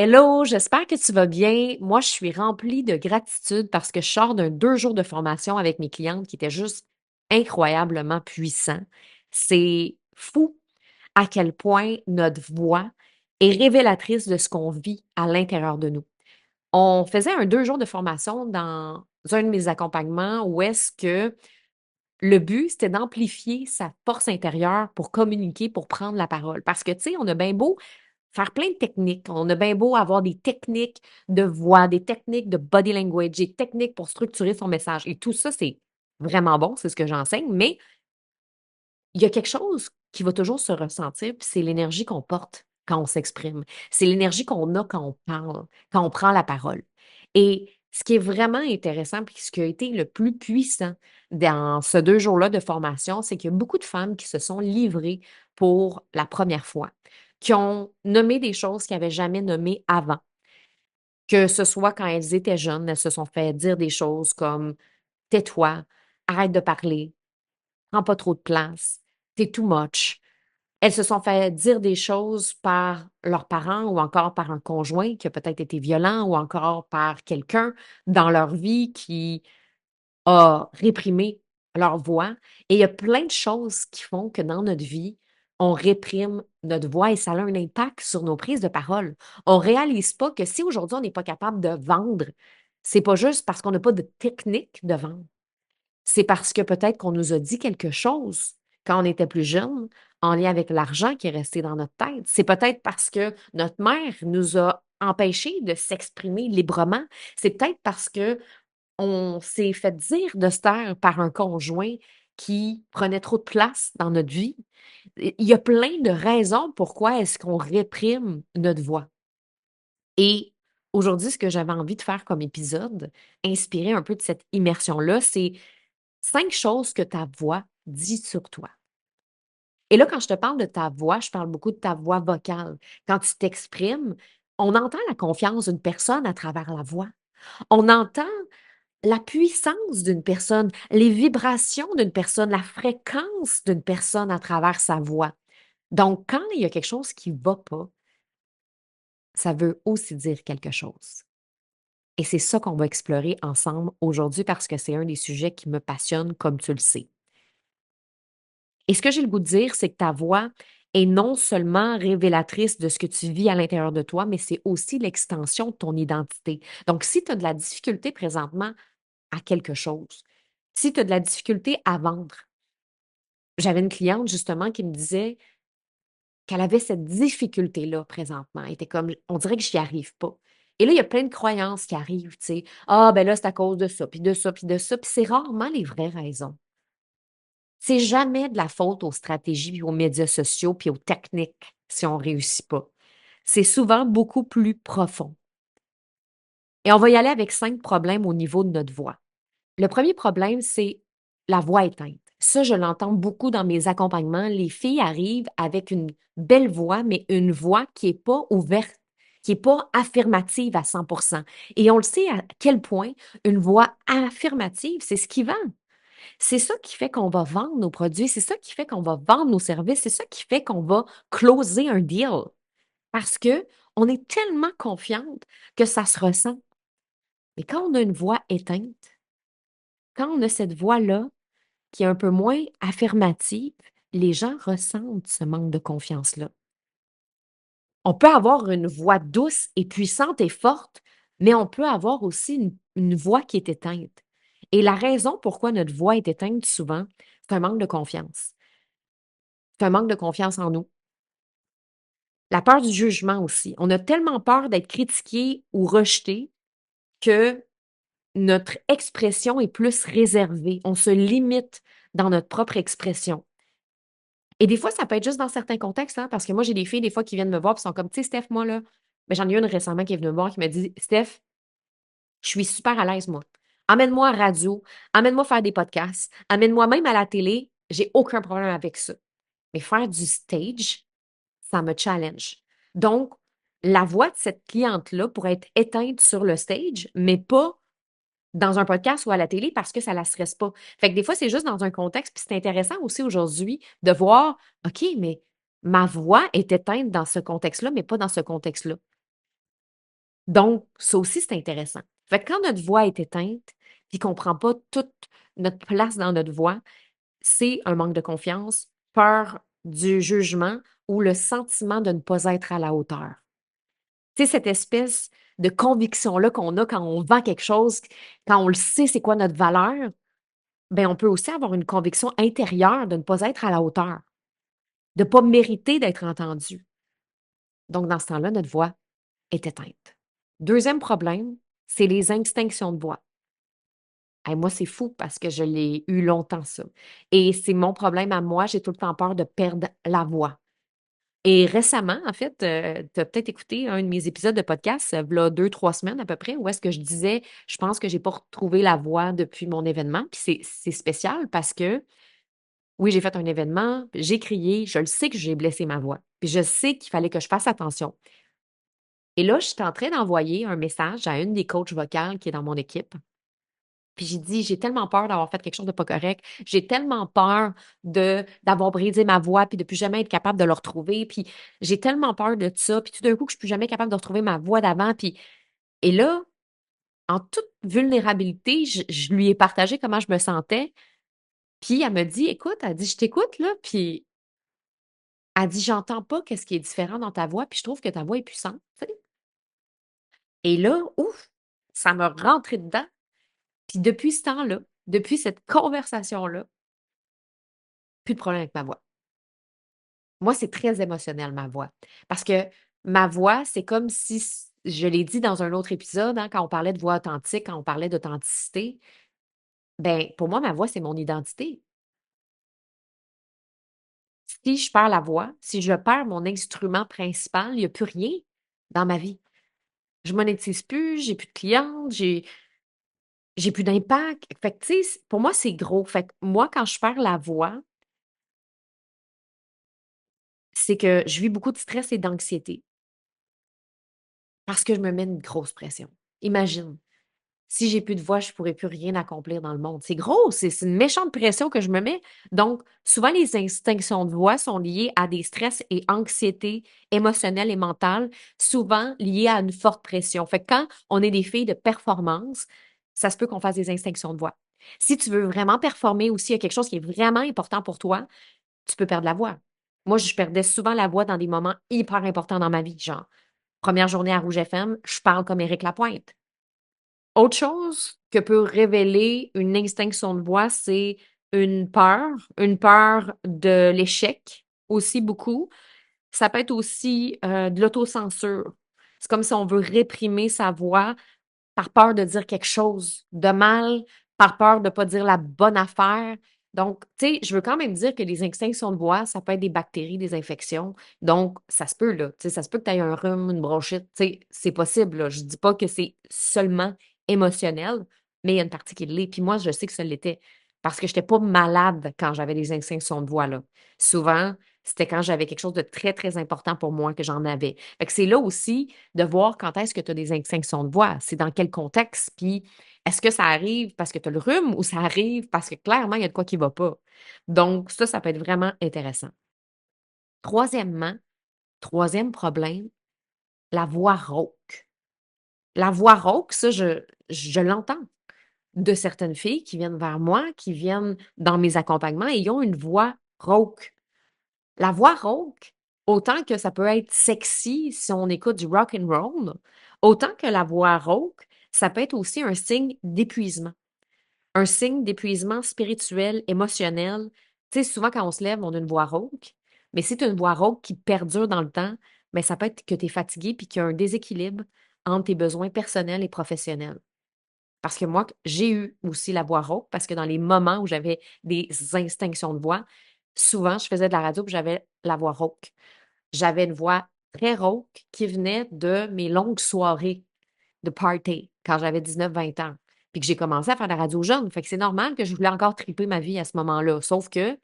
Hello, j'espère que tu vas bien. Moi, je suis remplie de gratitude parce que je sors d'un 2 jours de formation avec mes clientes qui était juste incroyablement puissant. C'est fou à quel point notre voix est révélatrice de ce qu'on vit à l'intérieur de nous. On faisait un 2 jours de formation dans un de mes accompagnements où est-ce que le but, c'était d'amplifier sa force intérieure pour communiquer, pour prendre la parole. Parce que, tu sais, on a bien beau faire plein de techniques. On a bien beau avoir des techniques de voix, des techniques de body language, des techniques pour structurer son message. Et tout ça, c'est vraiment bon, c'est ce que j'enseigne, mais il y a quelque chose qui va toujours se ressentir, puis c'est l'énergie qu'on porte quand on s'exprime. C'est l'énergie qu'on a quand on parle, quand on prend la parole. Et ce qui est vraiment intéressant, puis ce qui a été le plus puissant dans ce 2 jours-là de formation, c'est qu'il y a beaucoup de femmes qui se sont livrées pour la première fois, qui ont nommé des choses qu'elles n'avaient jamais nommées avant. Que ce soit quand elles étaient jeunes, elles se sont fait dire des choses comme tais-toi, arrête de parler, prends pas trop de place, t'es too much. Elles se sont fait dire des choses par leurs parents ou encore par un conjoint qui a peut-être été violent ou encore par quelqu'un dans leur vie qui a réprimé leur voix. Et il y a plein de choses qui font que dans notre vie, on réprime notre voix et ça a un impact sur nos prises de parole. On réalise pas que si aujourd'hui on n'est pas capable de vendre, c'est pas juste parce qu'on n'a pas de technique de vendre. C'est parce que peut-être qu'on nous a dit quelque chose quand on était plus jeune, en lien avec l'argent qui est resté dans notre tête. C'est peut-être parce que notre mère nous a empêchés de s'exprimer librement. C'est peut-être parce que on s'est fait dire de se taire par un conjoint qui prenait trop de place dans notre vie. Il y a plein de raisons pourquoi est-ce qu'on réprime notre voix. Et aujourd'hui, ce que j'avais envie de faire comme épisode, inspiré un peu de cette immersion-là, c'est 5 choses que ta voix dit sur toi. Et là, quand je te parle de ta voix, je parle beaucoup de ta voix vocale. Quand tu t'exprimes, on entend la confiance d'une personne à travers la voix. On entend la puissance d'une personne, les vibrations d'une personne, la fréquence d'une personne à travers sa voix. Donc, quand il y a quelque chose qui ne va pas, ça veut aussi dire quelque chose. Et c'est ça qu'on va explorer ensemble aujourd'hui parce que c'est un des sujets qui me passionne, comme tu le sais. Et ce que j'ai le goût de dire, c'est que ta voix est non seulement révélatrice de ce que tu vis à l'intérieur de toi, mais c'est aussi l'extension de ton identité. Donc, si tu as de la difficulté présentement à quelque chose, si tu as de la difficulté à vendre, j'avais une cliente justement qui me disait qu'elle avait cette difficulté-là présentement. Elle était comme, on dirait que j'y arrive pas. Et là, il y a plein de croyances qui arrivent, tu sais. Ah, ben là, c'est à cause de ça, puis de ça, puis de ça. Puis c'est rarement les vraies raisons. C'est jamais de la faute aux stratégies, puis aux médias sociaux, puis aux techniques si on réussit pas. C'est souvent beaucoup plus profond. Et on va y aller avec 5 problèmes au niveau de notre voix. Le premier problème, c'est la voix éteinte. Ça, je l'entends beaucoup dans mes accompagnements. Les filles arrivent avec une belle voix, mais une voix qui n'est pas ouverte, qui n'est pas affirmative à 100%. Et on le sait à quel point une voix affirmative, c'est ce qui vend. C'est ça qui fait qu'on va vendre nos produits, c'est ça qui fait qu'on va vendre nos services, c'est ça qui fait qu'on va closer un deal. Parce que on est tellement confiante que ça se ressent. Mais quand on a une voix éteinte, quand on a cette voix-là qui est un peu moins affirmative, les gens ressentent ce manque de confiance-là. On peut avoir une voix douce et puissante et forte, mais on peut avoir aussi une voix qui est éteinte. Et la raison pourquoi notre voix est éteinte souvent, c'est un manque de confiance. C'est un manque de confiance en nous. La peur du jugement aussi. On a tellement peur d'être critiqué ou rejeté que notre expression est plus réservée. On se limite dans notre propre expression. Et des fois, ça peut être juste dans certains contextes, hein, parce que moi, j'ai des filles, des fois, qui viennent me voir et sont comme, tu sais, Steph, moi, là, mais j'en ai une récemment qui est venue me voir qui m'a dit, Steph, je suis super à l'aise, moi. Amène-moi à radio, amène-moi faire des podcasts, amène-moi même à la télé, j'ai aucun problème avec ça. Mais faire du stage, ça me challenge. Donc, la voix de cette cliente-là pourrait être éteinte sur le stage, mais pas dans un podcast ou à la télé parce que ça la stresse pas. Fait que des fois, c'est juste dans un contexte, puis c'est intéressant aussi aujourd'hui de voir, OK, mais ma voix est éteinte dans ce contexte-là, mais pas dans ce contexte-là. Donc, ça aussi, c'est intéressant. Fait que quand notre voix est éteinte, puis qu'on prend pas toute notre place dans notre voix, c'est un manque de confiance, peur du jugement ou le sentiment de ne pas être à la hauteur. Tu sais, cette espèce de conviction-là qu'on a quand on vend quelque chose, quand on le sait c'est quoi notre valeur, ben on peut aussi avoir une conviction intérieure de ne pas être à la hauteur, de ne pas mériter d'être entendu. Donc, dans ce temps-là, notre voix est éteinte. Deuxième problème, c'est les extinctions de voix. Hey, moi, c'est fou parce que je l'ai eu longtemps, ça. Et c'est mon problème à moi, j'ai tout le temps peur de perdre la voix. Et récemment, en fait, tu as peut-être écouté un de mes épisodes de podcast, v'là 2, 3 semaines à peu près, où est-ce que je disais, je pense que j'ai pas retrouvé la voix depuis mon événement. Puis c'est spécial parce que, oui, j'ai fait un événement, j'ai crié, je le sais que j'ai blessé ma voix. Puis je sais qu'il fallait que je fasse attention. Et là, je suis en train d'envoyer un message à une des coachs vocales qui est dans mon équipe. Puis j'ai dit: «J'ai tellement peur d'avoir fait quelque chose de pas correct. J'ai tellement peur d'avoir brisé ma voix puis de plus jamais être capable de le retrouver. Puis j'ai tellement peur de ça. Puis tout d'un coup que je suis plus jamais capable de retrouver ma voix d'avant». Puis et là, en toute vulnérabilité, je lui ai partagé comment je me sentais. Puis elle me dit: «Écoute», elle dit: «Je t'écoute là, puis» elle dit: «J'entends pas qu'est-ce qui est différent dans ta voix, puis je trouve que ta voix est puissante», tu sais? Et là, ouf, ça m'a rentré dedans. Puis depuis ce temps-là, depuis cette conversation-là, plus de problème avec ma voix. Moi, c'est très émotionnel, ma voix. Parce que ma voix, c'est comme si, je l'ai dit dans un autre épisode, hein, quand on parlait de voix authentique, quand on parlait d'authenticité, ben, pour moi, ma voix, c'est mon identité. Si je perds la voix, si je perds mon instrument principal, il n'y a plus rien dans ma vie. Je monétise plus, j'ai plus de clientes, j'ai plus d'impact. Fait que, tu sais, pour moi, c'est gros. Fait que moi, quand je perds la voix, c'est que je vis beaucoup de stress et d'anxiété parce que je me mets une grosse pression. Imagine. Si j'ai plus de voix, je pourrais plus rien accomplir dans le monde. C'est gros, c'est une méchante pression que je me mets. Donc, souvent, les extinctions de voix sont liées à des stress et anxiétés émotionnelles et mentales, souvent liées à une forte pression. Fait que quand on est des filles de performance, ça se peut qu'on fasse des extinctions de voix. Si tu veux vraiment performer aussi, il y a quelque chose qui est vraiment important pour toi, tu peux perdre la voix. Moi, je perdais souvent la voix dans des moments hyper importants dans ma vie, genre première journée à Rouge FM, je parle comme Éric Lapointe. Autre chose que peut révéler une extinction de voix, c'est une peur de l'échec aussi beaucoup. Ça peut être aussi, de l'autocensure. C'est comme si on veut réprimer sa voix par peur de dire quelque chose de mal, par peur de pas dire la bonne affaire. Donc, tu sais, je veux quand même dire que les extinctions de voix, ça peut être des bactéries, des infections. Donc, ça se peut, là. Tu sais, ça se peut que tu aies un rhume, une bronchite. Tu sais, c'est possible, là. Je dis pas que c'est seulement émotionnel, mais il y a une partie qui l'est. Puis moi, je sais que ça l'était. Parce que je n'étais pas malade quand j'avais des extinctions de voix, là. Souvent, c'était quand j'avais quelque chose de très, très important pour moi que j'en avais. Fait que c'est là aussi de voir quand est-ce que tu as des extinctions de voix. C'est dans quel contexte, puis est-ce que ça arrive parce que tu as le rhume ou ça arrive parce que clairement, il y a de quoi qui va pas? Donc ça peut être vraiment intéressant. Troisièmement, troisième problème, la voix rauque. La voix rauque, ça, je l'entends de certaines filles qui viennent vers moi, qui viennent dans mes accompagnements et ils ont une voix rauque. La voix rauque, autant que ça peut être sexy si on écoute du rock and roll, autant que la voix rauque, ça peut être aussi un signe d'épuisement. Un signe d'épuisement spirituel, émotionnel. Tu sais, souvent quand on se lève, on a une voix rauque, mais si tu as une voix rauque qui perdure dans le temps, mais ça peut être que tu es fatigué puis qu'il y a un déséquilibre entre tes besoins personnels et professionnels. Parce que moi, j'ai eu aussi la voix rauque parce que dans les moments où j'avais des instinctions de voix, souvent, je faisais de la radio puis j'avais la voix rauque. J'avais une voix très rauque qui venait de mes longues soirées de party quand j'avais 19, 20 ans. Puis que j'ai commencé à faire de la radio jeune. Fait que c'est normal que je voulais encore triper ma vie à ce moment-là. Sauf que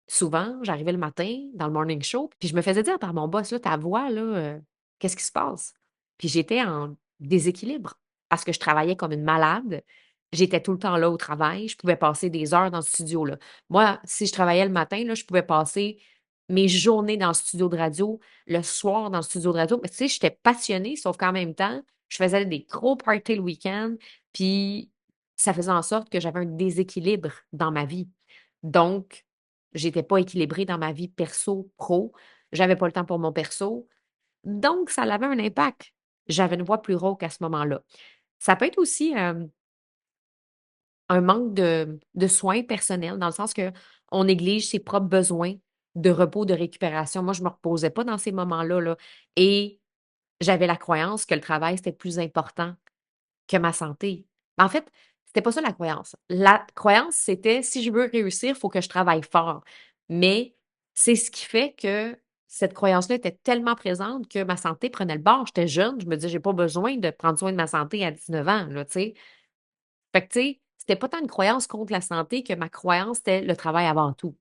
souvent, j'arrivais le matin dans le morning show, puis je me faisais dire par mon boss, là, ta voix, là, qu'est-ce qui se passe? Puis j'étais en déséquilibre parce que je travaillais comme une malade. J'étais tout le temps là au travail. Je pouvais passer des heures dans le studio, là. Moi, si je travaillais le matin, là, je pouvais passer mes journées dans le studio de radio, le soir dans le studio de radio. Mais tu sais, j'étais passionnée, sauf qu'en même temps, Je faisais des gros parties le week-end, puis ça faisait en sorte que j'avais un déséquilibre dans ma vie. Donc, j'étais pas équilibrée dans ma vie perso, pro. J'avais pas le temps pour mon perso. Donc, ça avait un impact. J'avais une voix plus rauque à ce moment-là. Ça peut être aussi, un manque de soins personnels, dans le sens que on néglige ses propres besoins de repos, de récupération. Moi, je me reposais pas dans ces moments-là, là, et j'avais la croyance que le travail, c'était plus important que ma santé. Mais en fait, c'était pas ça la croyance. La croyance, c'était: «Si je veux réussir, il faut que je travaille fort». Mais c'est ce qui fait que cette croyance-là était tellement présente que ma santé prenait le bord. J'étais jeune, je me disais: «J'ai pas besoin de prendre soin de ma santé à 19 ans», là, tu sais? Fait que, tu sais, c'était pas tant une croyance contre la santé que ma croyance, c'était le travail avant tout.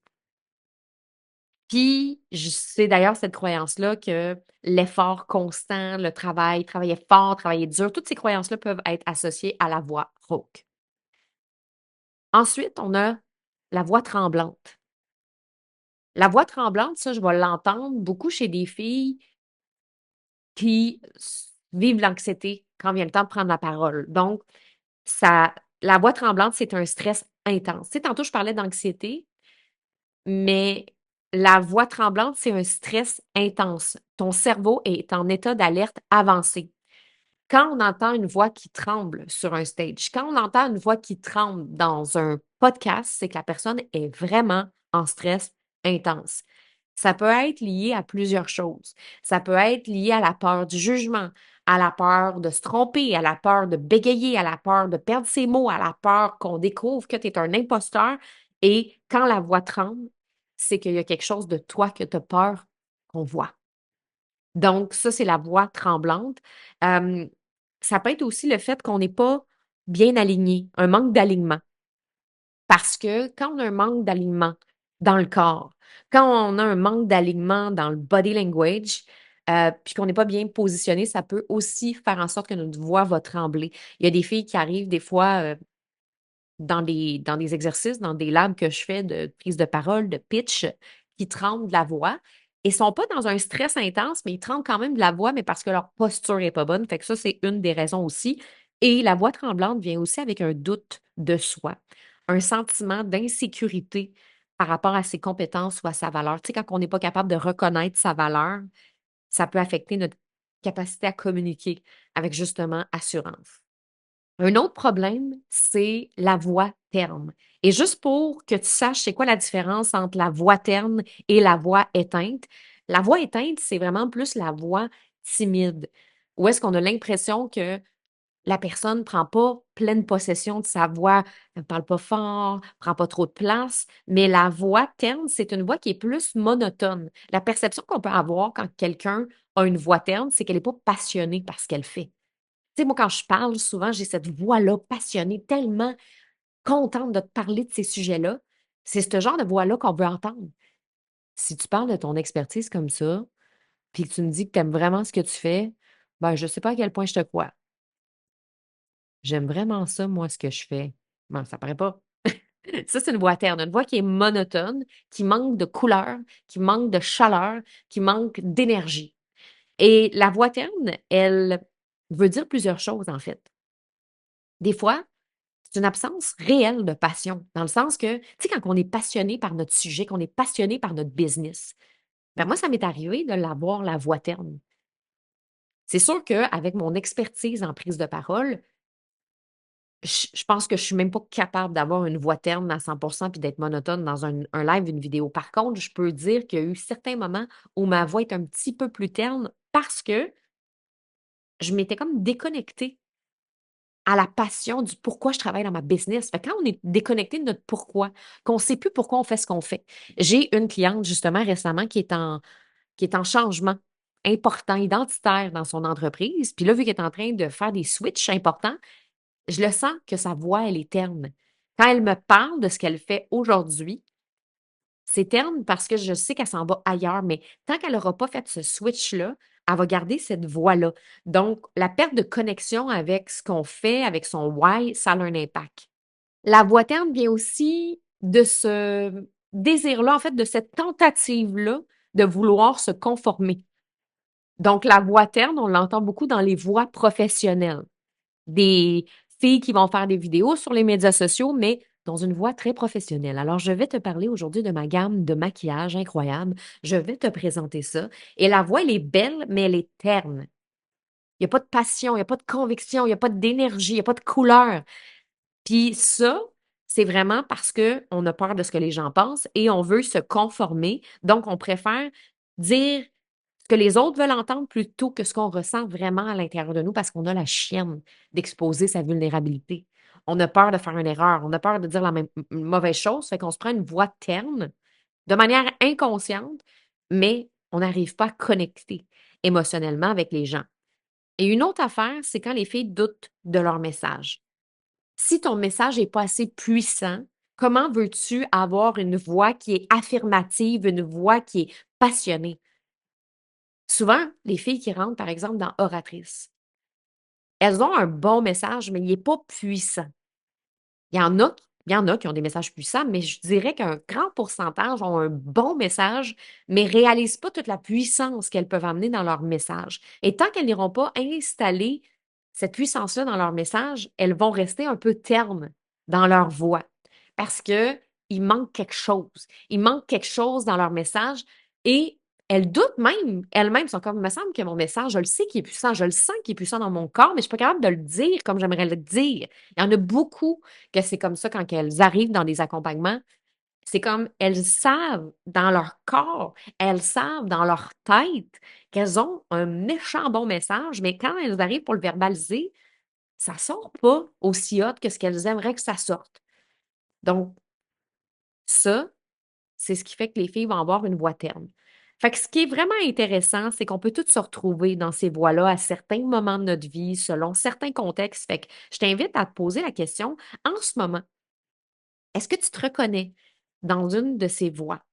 Puis, c'est d'ailleurs cette croyance-là que l'effort constant, le travail, travailler fort, travailler dur, toutes ces croyances-là peuvent être associées à la voix rauque. Ensuite, on a la voix tremblante. La voix tremblante, ça, je vais l'entendre beaucoup chez des filles qui vivent l'anxiété quand vient le temps de prendre la parole. Donc, ça, la voix tremblante, c'est un stress intense. Tu sais, tantôt, je parlais d'anxiété. Mais la voix tremblante, c'est un stress intense. Ton cerveau est en état d'alerte avancé. Quand on entend une voix qui tremble sur un stage, quand on entend une voix qui tremble dans un podcast, c'est que la personne est vraiment en stress intense. Ça peut être lié à plusieurs choses. Ça peut être lié à la peur du jugement, à la peur de se tromper, à la peur de bégayer, à la peur de perdre ses mots, à la peur qu'on découvre que tu es un imposteur. Et quand la voix tremble, c'est qu'il y a quelque chose de toi que tu as peur qu'on voit. Donc, ça, c'est la voix tremblante. Hem, Ça peut être aussi le fait qu'on n'est pas bien aligné, un manque d'alignement. Parce que quand on a un manque d'alignement dans le corps, quand on a un manque d'alignement dans le body language, puis qu'on n'est pas bien positionné, ça peut aussi faire en sorte que notre voix va trembler. Il y a des filles qui arrivent des fois, dans des exercices, dans des labs que je fais de prise de parole, de pitch, qui tremblent de la voix et sont pas dans un stress intense, mais ils tremblent quand même de la voix, mais parce que leur posture est pas bonne. Fait que ça, c'est une des raisons aussi. Et la voix tremblante vient aussi avec un doute de soi, un sentiment d'insécurité par rapport à ses compétences ou à sa valeur. Tu sais, quand on n'est pas capable de reconnaître sa valeur, ça peut affecter notre capacité à communiquer avec justement assurance. Un autre problème, c'est la voix terne. Et juste pour que tu saches c'est quoi la différence entre la voix terne et la voix éteinte, la voix éteinte, c'est vraiment plus la voix timide, où est-ce qu'on a l'impression que la personne ne prend pas pleine possession de sa voix, elle ne parle pas fort, prend pas trop de place, mais la voix terne, c'est une voix qui est plus monotone. La perception qu'on peut avoir quand quelqu'un a une voix terne, c'est qu'elle n'est pas passionnée par ce qu'elle fait. Tu sais, moi, quand je parle, souvent, j'ai cette voix-là passionnée, tellement contente de te parler de ces sujets-là. C'est ce genre de voix-là qu'on veut entendre. Si tu parles de ton expertise comme ça, puis que tu me dis que tu aimes vraiment ce que tu fais, ben, je sais pas à quel point je te crois. J'aime vraiment ça, moi, ce que je fais. Ben, ça paraît pas. Ça, c'est une voix terne, une voix qui est monotone, qui manque de couleur, qui manque de chaleur, qui manque d'énergie. Et la voix terne, elle veut dire plusieurs choses, en fait. Des fois, c'est une absence réelle de passion, dans le sens que, tu sais, quand on est passionné par notre sujet, qu'on est passionné par notre business, ben moi, ça m'est arrivé de l'avoir la voix terne. C'est sûr qu'avec mon expertise en prise de parole, je pense que je suis même pas capable d'avoir une voix terne à 100 puis d'être monotone dans un live, une vidéo. Par contre, je peux dire qu'il y a eu certains moments où ma voix est un petit peu plus terne parce que je m'étais comme déconnectée à la passion du pourquoi je travaille dans ma business. Fait que quand on est déconnecté de notre pourquoi, qu'on ne sait plus pourquoi on fait ce qu'on fait. J'ai une cliente justement récemment qui est en changement important, identitaire dans son entreprise. Puis là, vu qu'elle est en train de faire des switches importants, je le sens que sa voix, elle est terne. Quand elle me parle de ce qu'elle fait aujourd'hui, c'est terne parce que je sais qu'elle s'en va ailleurs, mais tant qu'elle n'aura pas fait ce switch-là, elle va garder cette voix-là. Donc, la perte de connexion avec ce qu'on fait, avec son why, ça a un impact. La voix terne vient aussi de ce désir-là, en fait, de cette tentative-là de vouloir se conformer. Donc, la voix terne, on l'entend beaucoup dans les voix professionnelles. Des filles qui vont faire des vidéos sur les médias sociaux, mais dans une voix très professionnelle. Alors, je vais te parler aujourd'hui de ma gamme de maquillage incroyable. Je vais te présenter ça. Et la voix, elle est belle, mais elle est terne. Il n'y a pas de passion, il n'y a pas de conviction, il n'y a pas d'énergie, il n'y a pas de couleur. Puis ça, c'est vraiment parce qu'on a peur de ce que les gens pensent et on veut se conformer. Donc, on préfère dire ce que les autres veulent entendre plutôt que ce qu'on ressent vraiment à l'intérieur de nous parce qu'on a la chienne d'exposer sa vulnérabilité. On a peur de faire une erreur, on a peur de dire la même mauvaise chose, fait qu'on se prend une voix terne de manière inconsciente, mais on n'arrive pas à connecter émotionnellement avec les gens. Et une autre affaire, c'est quand les filles doutent de leur message. Si ton message n'est pas assez puissant, comment veux-tu avoir une voix qui est affirmative, une voix qui est passionnée? Souvent, les filles qui rentrent, par exemple, dans Oratrice, elles ont un bon message, mais il n'est pas puissant. Il y en a qui ont des messages puissants, mais je dirais qu'un grand pourcentage ont un bon message, mais ne réalisent pas toute la puissance qu'elles peuvent amener dans leur message. Et tant qu'elles n'iront pas installer cette puissance-là dans leur message, elles vont rester un peu ternes dans leur voix parce que il manque quelque chose. Il manque quelque chose dans leur message et elles doutent même, elles-mêmes sont comme, il me semble que mon message, je le sais qu'il est puissant, je le sens qu'il est puissant dans mon corps, mais je ne suis pas capable de le dire comme j'aimerais le dire. Il y en a beaucoup que c'est comme ça quand elles arrivent dans des accompagnements. C'est comme elles savent dans leur corps, elles savent dans leur tête qu'elles ont un méchant bon message, mais quand elles arrivent pour le verbaliser, ça sort pas aussi hot que ce qu'elles aimeraient que ça sorte. Donc, ça, c'est ce qui fait que les filles vont avoir une voix terne. Fait que ce qui est vraiment intéressant, c'est qu'on peut toutes se retrouver dans ces voix-là à certains moments de notre vie, selon certains contextes. Fait que je t'invite à te poser la question, en ce moment, est-ce que tu te reconnais dans une de ces voix?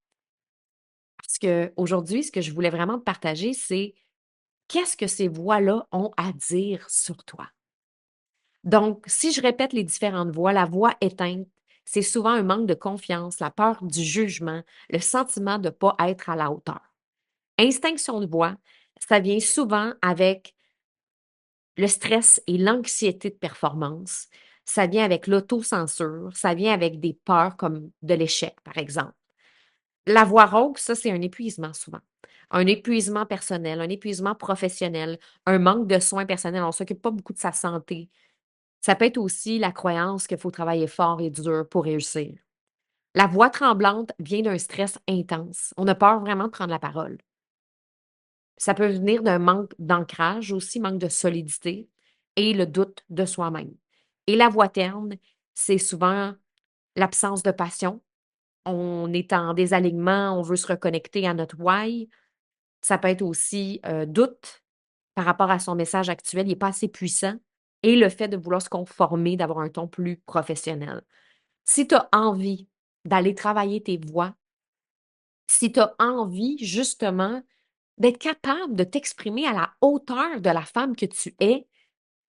Parce qu'aujourd'hui, ce que je voulais vraiment te partager, c'est qu'est-ce que ces voix-là ont à dire sur toi? Donc, si je répète les différentes voix, la voix éteinte, c'est souvent un manque de confiance, la peur du jugement, le sentiment de ne pas être à la hauteur. Extinction de voix, ça vient souvent avec le stress et l'anxiété de performance. Ça vient avec l'autocensure, ça vient avec des peurs comme de l'échec, par exemple. La voix rauque, ça, c'est un épuisement souvent. Un épuisement personnel, un épuisement professionnel, un manque de soins personnels. On ne s'occupe pas beaucoup de sa santé. Ça peut être aussi la croyance qu'il faut travailler fort et dur pour réussir. La voix tremblante vient d'un stress intense. On a peur vraiment de prendre la parole. Ça peut venir d'un manque d'ancrage aussi, manque de solidité et le doute de soi-même. Et la voix terne, c'est souvent l'absence de passion. On est en désalignement, on veut se reconnecter à notre why. Ça peut être aussi doute par rapport à son message actuel, il n'est pas assez puissant. Et le fait de vouloir se conformer, d'avoir un ton plus professionnel. Si tu as envie d'aller travailler tes voix, si tu as envie justement d'être capable de t'exprimer à la hauteur de la femme que tu es,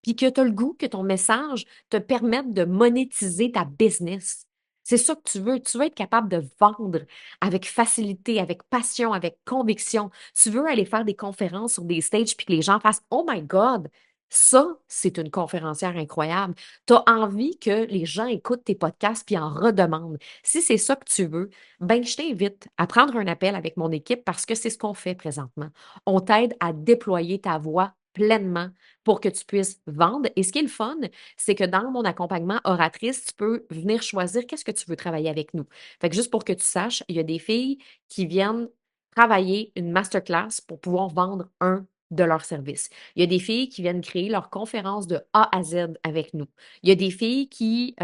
puis que tu as le goût que ton message te permette de monétiser ta business. C'est ça que tu veux. Tu veux être capable de vendre avec facilité, avec passion, avec conviction. Tu veux aller faire des conférences sur des stages puis que les gens fassent Oh my God, ça, c'est une conférencière incroyable. Tu as envie que les gens écoutent tes podcasts puis en redemandent. Si c'est ça que tu veux, ben je t'invite à prendre un appel avec mon équipe parce que c'est ce qu'on fait présentement. On t'aide à déployer ta voix pleinement pour que tu puisses vendre. Et ce qui est le fun, c'est que dans mon accompagnement oratrice, tu peux venir choisir qu'est-ce que tu veux travailler avec nous. Fait que juste pour que tu saches, il y a des filles qui viennent travailler une masterclass pour pouvoir vendre un de leurs services. Il y a des filles qui viennent créer leur conférence de A à Z avec nous. Il y a des filles qui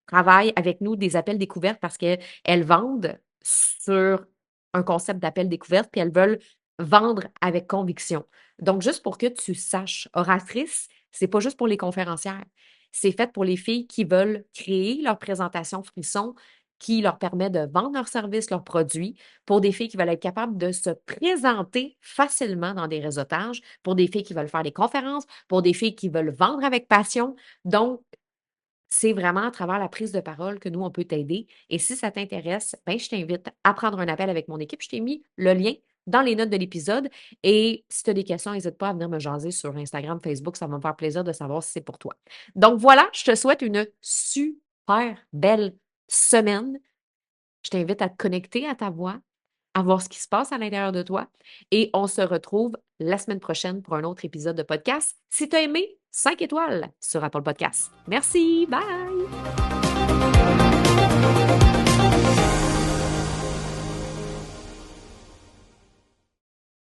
travaillent avec nous des appels découvertes parce qu'elles vendent sur un concept d'appel découverte, puis elles veulent vendre avec conviction. Donc, juste pour que tu saches, oratrice, c'est pas juste pour les conférencières. C'est fait pour les filles qui veulent créer leur présentation frisson qui leur permet de vendre leurs services, leurs produits, pour des filles qui veulent être capables de se présenter facilement dans des réseautages, pour des filles qui veulent faire des conférences, pour des filles qui veulent vendre avec passion. Donc, c'est vraiment à travers la prise de parole que nous, on peut t'aider. Et si ça t'intéresse, ben, je t'invite à prendre un appel avec mon équipe. Je t'ai mis le lien dans les notes de l'épisode. Et si tu as des questions, n'hésite pas à venir me jaser sur Instagram, Facebook. Ça va me faire plaisir de savoir si c'est pour toi. Donc voilà, je te souhaite une super belle semaine. Je t'invite à te connecter à ta voix, à voir ce qui se passe à l'intérieur de toi. Et on se retrouve la semaine prochaine pour un autre épisode de podcast. Si tu as aimé, 5 étoiles sur Apple Podcast. Merci, bye!